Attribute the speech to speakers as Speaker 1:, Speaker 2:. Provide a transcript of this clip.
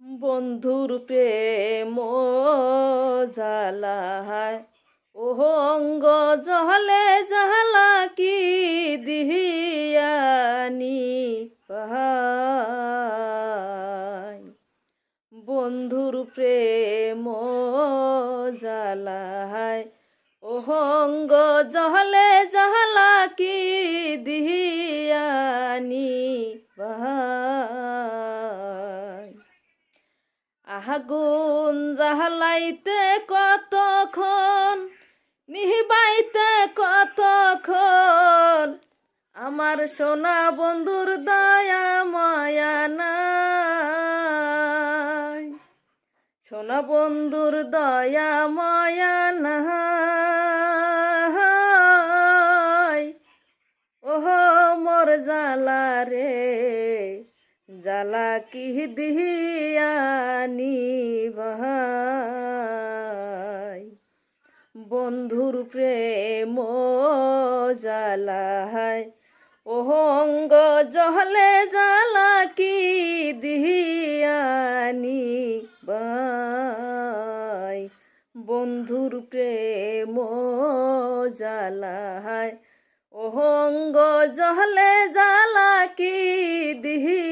Speaker 1: বন্ধুর প্রেম জালাহায় ওহ অঙ্গ জহলে জালা কি দিহিয়ানি পাহাই। বন্ধুর প্রেম জালাহায় ওহ অঙ্গ জহলে জালা কি দিহিয়ানি পাহাই। আগুন জ্বালাইতে কতক্ষণ, নিহিবাইতে কতক্ষণ, আমার সোনা বন্ধুর দয়া মায়া নাই। সোনা বন্ধুর দয়া মায়া নাই। ওহ মোর জালা রে জালা কি দিহিয়ানি ভাই। বন্ধুর প্রেম জালাহায় ওহ অঙ্গ জহলে জালা কি দিহিয়ানি ভাই। বন্ধুর প্রেম জালাহায় ওহ অঙ্গ জহলে জালা কি দিহি